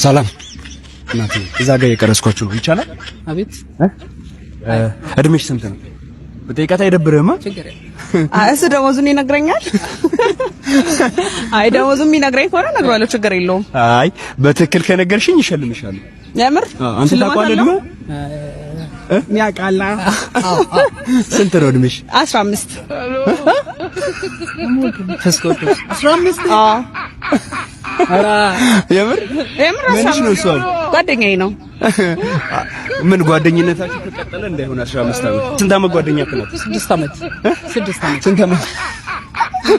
ሰላም እናቴ፣ እዛ ጋር የቀረስኳችሁ ነው ይቻላል? አቤት። እድሜሽ ስንት ነው? በጠይቃት አይደብርህማ? እሱ ደሞዙን ይነግረኛል። አይ ደሞዙን የሚነግረኝ ከሆነ እነግረዋለሁ፣ ችግር የለውም። አይ በትክክል ከነገርሽኝ ይሸልምሻለሁ። የምር አንተ ታውቃለህ ደግሞ ያውቃል። ስንት ነው እድሜሽ? 15 ተስቆጥ 15 አራ የምር ምንሽ ነው? እሱ ጓደኛዬ ነው። ምን ጓደኝነታችሁ ተቀጠለ እንዳይሆን 15 ዓመት። ስንት ዓመት ጓደኛ ከናት? 6 ዓመት 6 ዓመት። ስንት ዓመት?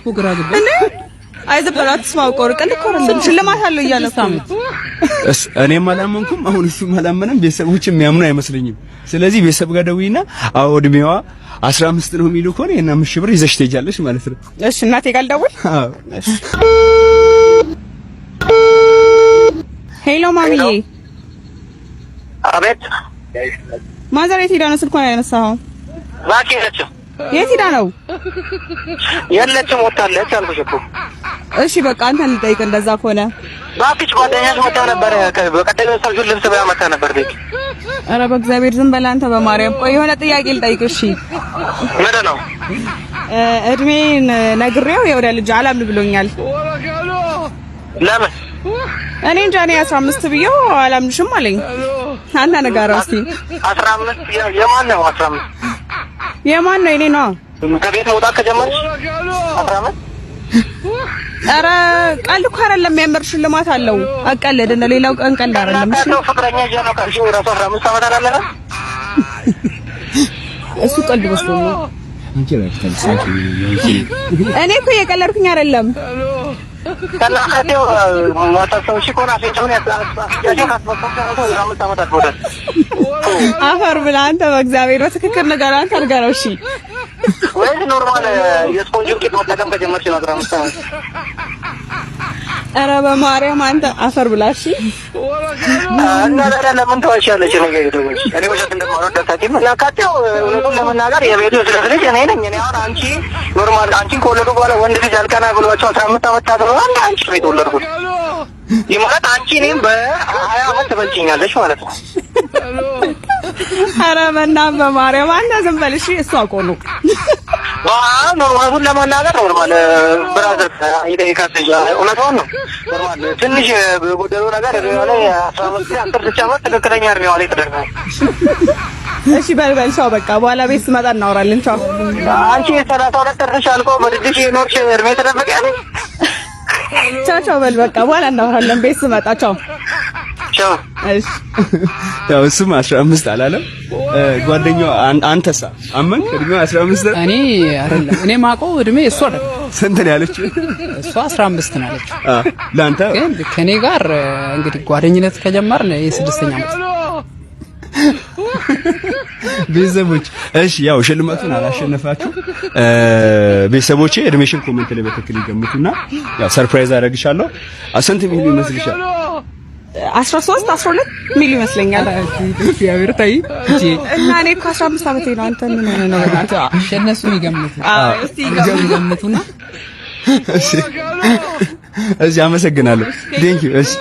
ፎግራ ግብ እንዴ አይዘበላት ስማውቀው ልክ አይደለም። ሽልማት አለው እያለ ሳምንት እኔም አላመንኩም። አሁን እሱም አላመነም። ቤተሰቦችም የሚያምኑ አይመስለኝም። ስለዚህ ቤተሰብ ጋር ደውይና አዎ እድሜዋ 15 ነው የሚሉ ከሆነ እና 5 ሺህ ብር ይዘሽ ትሄጃለሽ ማለት ነው። እሺ እናቴ ጋር ልደውል? አዎ እሺ። ሄሎ ማሚዬ። አቤት። ማዘር የት ሄዳ ነው ስልኳን ያነሳኸው? ባኪ ነች። የት ሄዳ ነው? የለችም፣ ወጣለች አልኩሽ እኮ። እሺ በቃ አንተን ልጠይቅ እንደዛ ከሆነ። ባኪች ጓደኛሽ መጣ ነበር፣ በቀደም ሰልጁን ልብስ በያ መጣ ነበር ቤት። ኧረ በእግዚአብሔር ዝም በል አንተ በማርያም። ቆይ የሆነ ጥያቄ ልጠይቅ። እሺ ምንድን ነው? እድሜን ነግሬው የወደ ልጅ አላምን ብሎኛል። ለምን? እኔ እንጃ። እኔ 15 ብዬው አላምንሽም አለኝ። አንተ ንገረው እስኪ። 15 የማን ነው? 15 የማን ነው? እኔ ነው። ከቤት መውጣት ከጀመርሽ 15? ኧረ ቀልድ እኮ አይደለም፣ የምር ሽልማት አለው። አቀልድ እንደ ሌላው ቀን ቀልድ አይደለም። እሺ ፍቅረኛ ጀና ካልሽ ራሱ 15 ዓመት አላለረ? እሱ ቀልድ መስሎ ነው። አንቺ ረክተል ሳቂ። እኔ እኮ እየቀለድኩኝ አይደለም። ከላከቴው ማታሰው ሲኮና ሲሆን አፈር ብላ አንተ በእግዚአብሔር በትክክል ነገር አንተ አድርገው። እሺ ወይ ኖርማል የስፖንጅ ቂጥ መጠቀም ከጀመርሽ ነው 15 ዓመት። ኧረ በማርያም አንተ አፈር ብላ። እሺ እና ለምን ተዋሻለሽ? ነው ይደውልሽ እኔ ወሸት እንደማወራ ታውቂም። እና ካቴው እውነቱን ለመናገር የቤቱ ስለዚህ እኔ ነኝ። እኔ አሁን አንቺ ኖርማል አንቺን ከወለዱ በኋላ ወንድ ልጅ አልቀና ብሏቸው 15 ዓመት ታድረዋል። አንቺ ነው የተወለድኩት ይማለት አንቺ እኔም በ20 ዓመት ትበልጪኛለሽ ማለት ነው። ኧረ በእናትህ በማርያም አንተ ዝም በል እሺ። እሱ አውቆ ነው ኖርማሉን ለመናገር ኖርማል ብራዘር ይጠይቃል። እውነቱን ነው ኖርማል ትንሽ በጎደለው ነገር ላይ 15 ዓመት ትክክለኛ እድሜዋ ላይ ተደርጓል። እሺ በል ቻው በቃ በኋላ ቤት ስመጣ እናወራለን። ቻው። አንቺ 32 ጥርሽ አልቆ በልጅሽ ኖርሽ እድሜ ተደብቂያለሽ። ቻው በል በቃ በኋላ እናወራለን ቤት ስመጣ። ቻው ቻው። እሺ ያው እሱም 15 አላለም። ጓደኛው አንተሳ አመንክ እድሜው 15? እኔ አይደለም እኔ ማውቀው እድሜ እሷ አይደለም። ስንት ነው ያለችው? እሷ 15 ነው ያለችው። ለአንተ ግን ከኔ ጋር እንግዲህ ጓደኝነት ከጀመርን የ6ኛ ዓመት ቤተሰቦች። እሺ ያው ሽልማቱን አላሸነፋችሁ ቤተሰቦቼ፣ እድሜሽን ኮሜንት ላይ በትክክል ይገምቱና ያው ሰርፕራይዝ አደርግሻለሁ። ስንት ሚሊ ይመስልሻል? 13 12 ሚሊ ይመስለኛል። እግዚአብሔር ታይ እጂ እና እኔ እኮ 15 ዓመቴ ነው። አንተ ምን ሆነ ነው? አንተ እነሱ ይገምቱ። እስቲ ይገምቱና እሺ አመሰግናለሁ። ቴንክ ዩ። እሺ